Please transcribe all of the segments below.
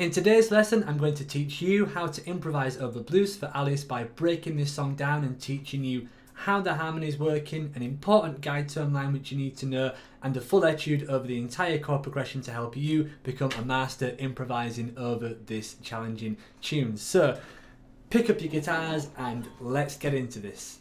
In today's lesson, I'm going to teach you how to improvise over Blues for Alice by breaking this song down and teaching you how the harmony is working, an important guide tone line which you need to know, and a full etude over the entire chord progression to help you become a master improvising over this challenging tune. So, pick up your guitars and let's get into this.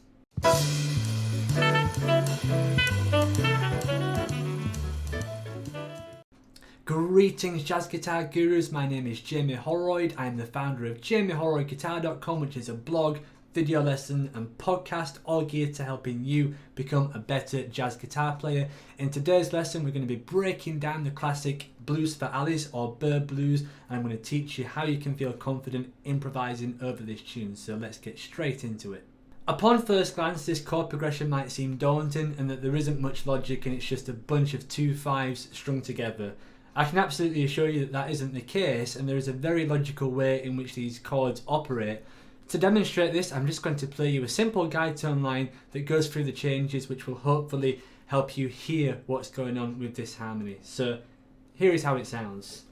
Greetings jazz guitar gurus, my name is Jamie Holroyd. I am the founder of jamieholroydguitar.com, which is a blog, video lesson and podcast all geared to helping you become a better jazz guitar player. In today's lesson we're going to be breaking down the classic Blues for Alice or Bird Blues, and I'm going to teach you how you can feel confident improvising over this tune. So let's get straight into it. Upon first glance, this chord progression might seem daunting and that there isn't much logic and it's just a bunch of 2 5s strung together. I can absolutely assure you that that isn't the case, and there is a very logical way in which these chords operate. To demonstrate this, I'm just going to play you a simple guide tone line that goes through the changes, which will hopefully help you hear what's going on with this harmony. So here is how it sounds.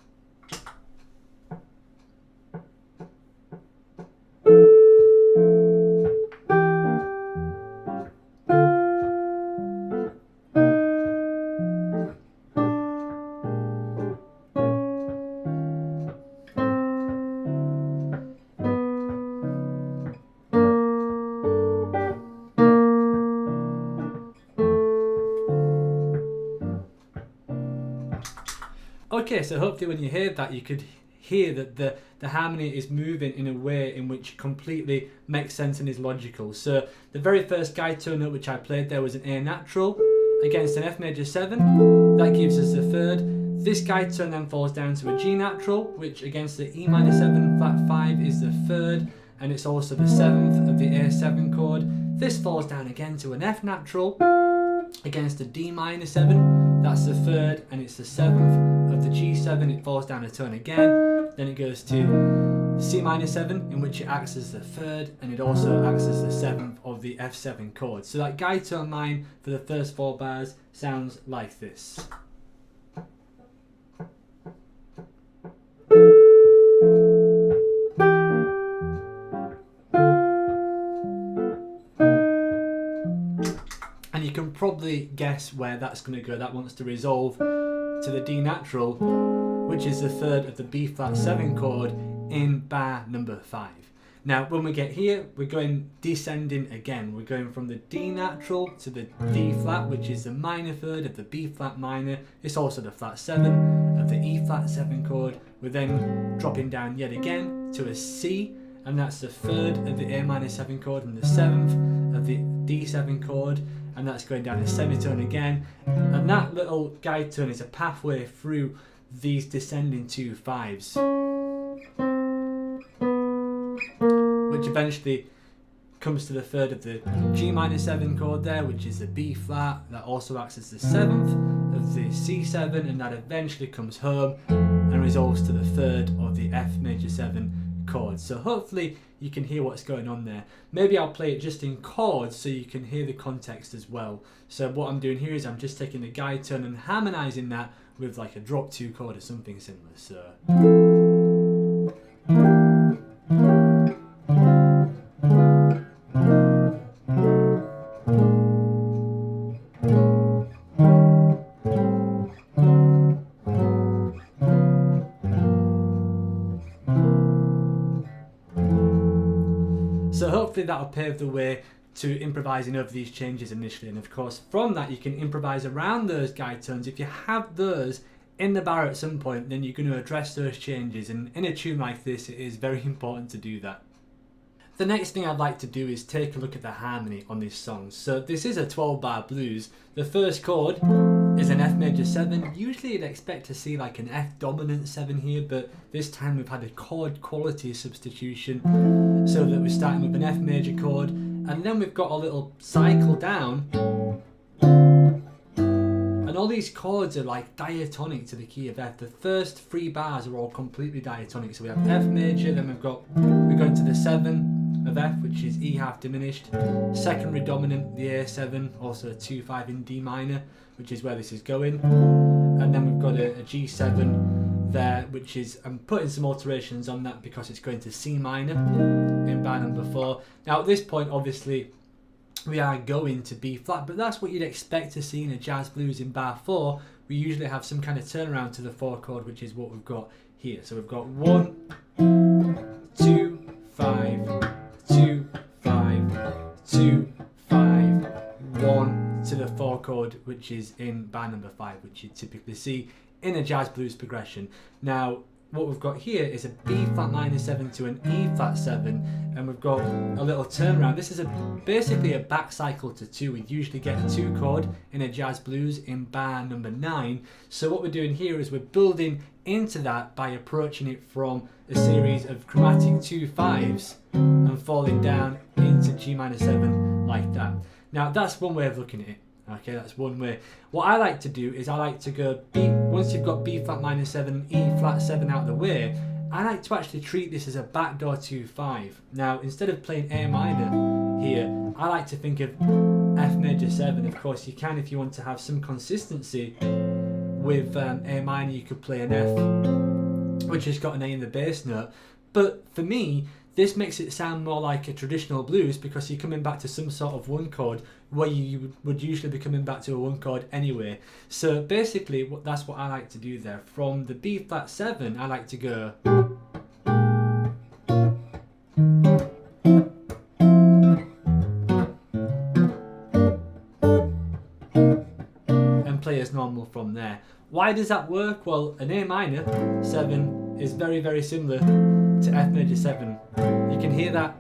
Okay, so hopefully when you hear that, you could hear that the harmony is moving in a way in which completely makes sense and is logical. So the very first guide tone note which I played there was an A natural against an F major 7. That gives us the third. This guide tone then falls down to a G natural, which against the E minor 7 flat 5 is the third, and it's also the 7th of the A7 chord. This falls down again to an F natural against a D minor 7, that's the third, and it's the 7th of the G7. It falls down a tone again, then it goes to C minor 7, in which it acts as the third, and it also acts as the 7th of the F7 chord. So that guide tone line for the first 4 bars sounds like this. And you can probably guess where that's going to go. That wants to resolve to the D natural, which is the third of the B flat 7 chord in bar number 5. Now when we get here, we're going descending again. We're going from the D natural to the D flat, which is the minor third of the B flat minor. It's also the flat 7 of the E flat 7 chord. We're then dropping down yet again to a C, and that's the third of the A minor 7 chord and the 7th of the D7 chord, and that's going down a semitone again. And that little guide tone is a pathway through these descending 2 5s, which eventually comes to the third of the G minor 7 chord there, which is the B flat. That also acts as the 7th of the C7, and that eventually comes home and resolves to the third of the F major 7 chord. So hopefully you can hear what's going on there. Maybe I'll play it just in chords so you can hear the context as well. So what I'm doing here is I'm just taking the guide tone and harmonizing that with like a drop 2 chord or something similar. So hopefully that'll pave the way to improvising over these changes initially, and of course from that you can improvise around those guide tones. If you have those in the bar at some point, then you're going to address those changes, and in a tune like this it is very important to do that. The next thing I'd like to do is take a look at the harmony on this song. So this is a 12-bar blues. The first chord is an F major 7. Usually you'd expect to see like an F dominant 7 here, but this time we've had a chord quality substitution, so that we're starting with an F major chord, and then we've got a little cycle down, and all these chords are like diatonic to the key of F. The first 3 bars are all completely diatonic. So we have F major, then we're going to the 7 of F, which is E half diminished, secondary dominant, the A7, also a 2/5 in D minor, which is where this is going, and then we've got a G7 there, which is, I'm putting some alterations on that because it's going to C minor in bar number 4. Now at this point obviously we are going to B flat, but that's what you'd expect to see in a jazz blues in bar 4. We usually have some kind of turnaround to the 4 chord, which is what we've got here. So we've got 1, 2, 5, 2, 5, 2, 5, 1 to the 4 chord, which is in bar number 5, which you typically see in a jazz blues progression. Now what we've got here is a B flat minor 7 to an E flat 7, and we've got a little turnaround. This is basically a back cycle to 2. We usually get a 2 chord in a jazz blues in bar number 9. So what we're doing here is we're building into that by approaching it from a series of chromatic 2 5s and falling down into G minor 7 like that. Now that's one way of looking at it. Okay, that's one way. What I like to do is I like to go B, once you've got B flat minor 7, E flat 7 out of the way, I like to actually treat this as a backdoor 2-5. Now instead of playing A minor here, I like to think of F major 7. Of course you can, if you want to have some consistency with A minor, you could play an F, which has got an A in the bass note. But for me, this makes it sound more like a traditional blues because you're coming back to some sort of 1 chord where you would usually be coming back to a 1 chord anyway. So basically that's what I like to do there. From the B flat 7, I like to go and play as normal from there. Why does that work? Well, an A minor 7 is very, very similar to F major 7. You can hear that,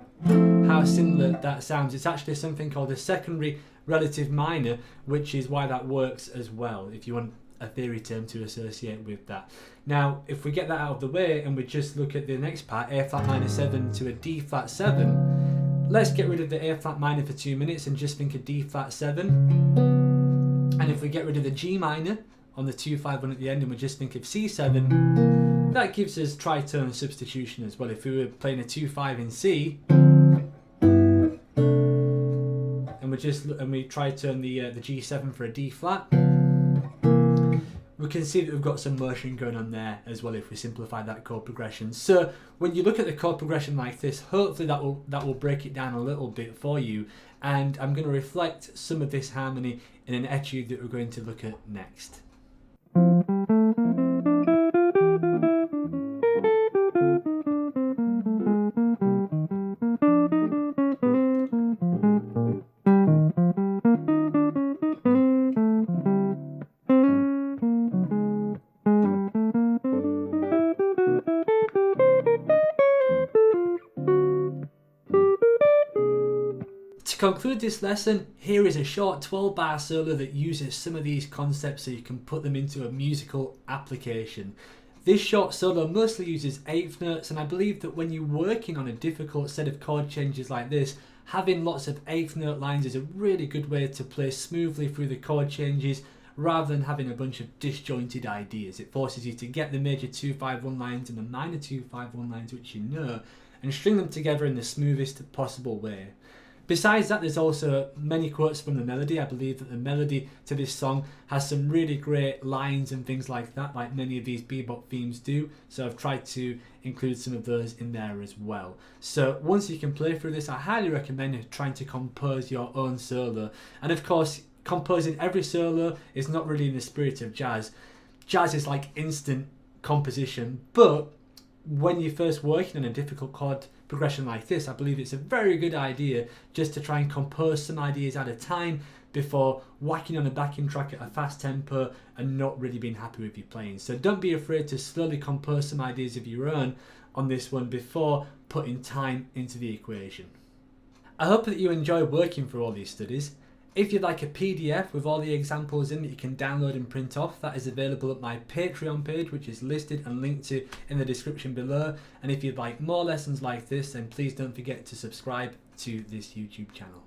how similar that sounds. It's actually something called a secondary relative minor, which is why that works as well, if you want a theory term to associate with that. Now if we get that out of the way and we just look at the next part, A flat minor 7 to a D flat 7, let's get rid of the A flat minor for 2 minutes and just think of D flat 7. And if we get rid of the G minor on the 2-5-1 at the end and we just think of C7, that gives us tritone substitution as well. If we were playing a 2-5 in C and we tritone the G7 for a D flat, we can see that we've got some motion going on there as well if we simplify that chord progression. So when you look at the chord progression like this, hopefully that will break it down a little bit for you, and I'm going to reflect some of this harmony in an etude that we're going to look at next. To conclude this lesson, here is a short 12-bar solo that uses some of these concepts so you can put them into a musical application. This short solo mostly uses 8th notes, and I believe that when you're working on a difficult set of chord changes like this, having lots of 8th note lines is a really good way to play smoothly through the chord changes rather than having a bunch of disjointed ideas. It forces you to get the major 2-5-1 lines and the minor 2-5-1 lines, which you know, and string them together in the smoothest possible way. Besides that, there's also many quotes from the melody. I believe that the melody to this song has some really great lines and things like that, like many of these bebop themes do. So I've tried to include some of those in there as well. So once you can play through this, I highly recommend trying to compose your own solo. And of course, composing every solo is not really in the spirit of jazz. Jazz is like instant composition, but when you're first working on a difficult chord progression like this, I believe it's a very good idea just to try and compose some ideas at a time before whacking on a backing track at a fast tempo and not really being happy with your playing. So don't be afraid to slowly compose some ideas of your own on this one before putting time into the equation. I hope that you enjoy working through all these studies. If you'd like a PDF with all the examples in that you can download and print off, that is available at my Patreon page, which is listed and linked to in the description below. And if you'd like more lessons like this, then please don't forget to subscribe to this YouTube channel.